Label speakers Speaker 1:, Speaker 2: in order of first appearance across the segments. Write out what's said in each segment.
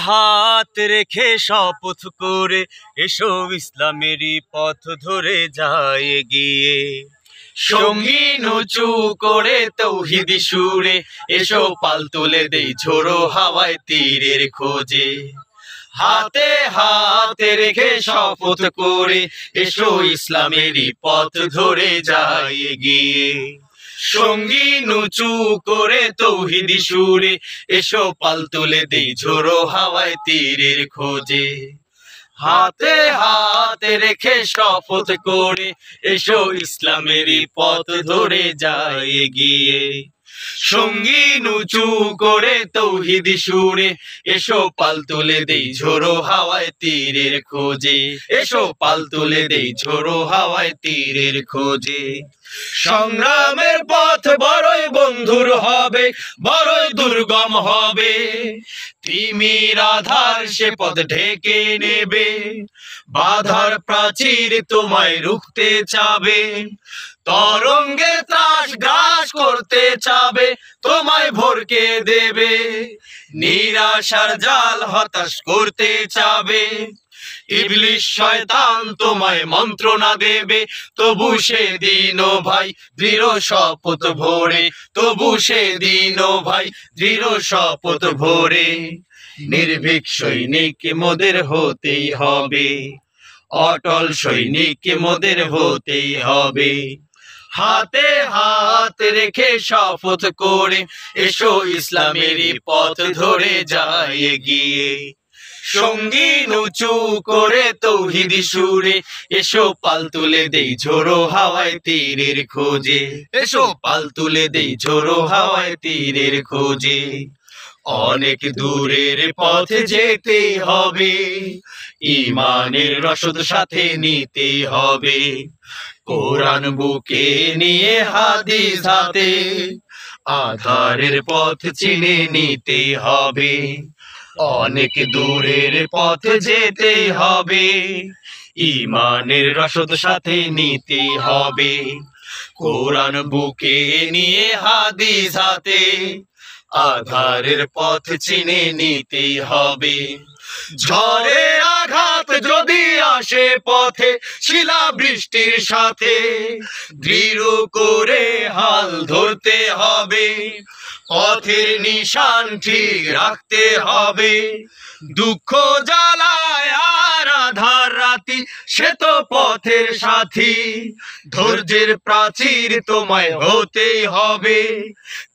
Speaker 1: হাত রেখে শপথ করে এসো ইসলামেরই পথ ধরে যায় এগিয়ে।
Speaker 2: সঙ্গী নুচু করে তৌহিদি সুরে এসো পাল তুলে দেই ঝোড়ো হাওয়ায় তীরের খোঁজে। হাতে হাত রেখে শপথ করে এসো ইসলামেরই পথ ধরে যায় এগিয়ে। সঙ্গী নুচু করে তৌহিদি সুরে এসো পাল তুলে দেই ঝোড়ো হাওয়ায় তীরের খোঁজে। হাতে হাত রেখে শপথ করে এসো ইসলামেরই পথ ধরে যায় এগিয়ে। সঙ্গী নুচু করে তৌহিদি সুরে এসো পাল তুলে দেই ঝোড়ো হাওয়ায় তীরের খোঁজে। এসো পাল তুলে দেই ঝোড়ো হাওয়ায় তীরের খোঁজে। সংগ্রামের পথ বড়ই বন্ধুর হবে, বড়ই দুর্গম হবে। তিমির আধার সে পথ ঢেকে নেবে, বাধার প্রাচীর তোমায় রুখতে চাবে। তরঙ্গের ত্রাস গ্রাস করতে চাবে, তোমায় ভরকে দেবে। নিরাশার জাল হতাশ করতে চাবে, ইবলিশ শয়তান তোমায় মন্ত্রণা দেবে। তবু সেদিন ও ভাই দৃঢ় শপথ ভরে, তবু সেদিন ও ভাই দৃঢ় শপথ ভরে। নির্ভীক সৈনিক মোদের হতেই হবে, অটল সৈনিক মোদের হতেই হবে। হাতে হাত রেখে শপথ করে এসো ইসলামেরই পথ ধরে যায় এগিয়ে। সঙ্গী নুচু করে তৌহিদি সুরে এসো পাল তুলে দেই ঝোড়ো হাওয়ায় তীরের খোঁজে। এসো পাল তুলে দেই ঝোড়ো হাওয়ায় তীরের খোঁজে। অনেক দূরের পথ যেতে হবে, ঈমানের রসদ সাথে নিতে হবে। কোরআন বুকে নিয়ে হাদিস হাতে, আধারের পথ চিনে নিতে হবে। অনেক দূরের পথ যেতে হবে, ঈমানের রসদ সাথে নিতে হবে। কোরআন বুকে নিয়ে হাদিস হাতে, আধারের পথ চিনে নিতে হবে। ঝড়ের আঘাত যদি আসে পথে, শিলা বৃষ্টির সাথে দৃঢ় করে হাল ধরতে হবে। পথের নিশান ঠিক রাখতে হবে। দুঃখ জ্বালায় আর আধার রাতি, সে তো পথের সাথী। ধৈর্যের প্রাচীর তোমায় হতেই হবে,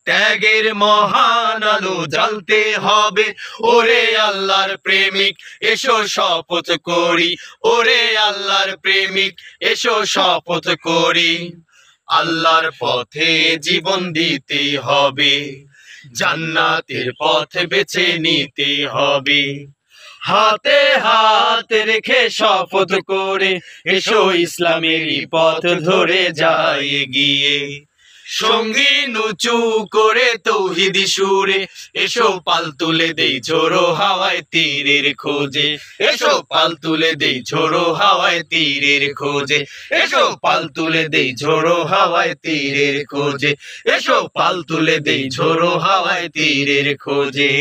Speaker 2: ত্যাগের মহান আলো জ্বালতে হবে। ওরে আল্লাহর প্রেমিক এসো শপথ করি, ওরে আল্লাহর প্রেমিক এসো শপথ করি। আল্লাহর পথে জীবন দিতে হবে, জান্নাতের পথ বেছে নিতে হবে। হাতে হাত রেখে শপথ করে এসো ইসলামেরই পথ ধরে যায় এগিয়ে। সঙ্গী নুচু করে তৌহিদি সুরে এসো পাল তুলে দেই ঝোড়ো হাওয়ায় তীরের খোঁজে। এসো পাল তুলে দেই ঝোড়ো হাওয়ায় তীরের খোঁজে। এসো পাল তুলে দেই ঝোড়ো হাওয়ায় তীরের খোঁজে। এসো পাল তুলে দেই ঝোড়ো হাওয়ায় তীরের খোঁজে।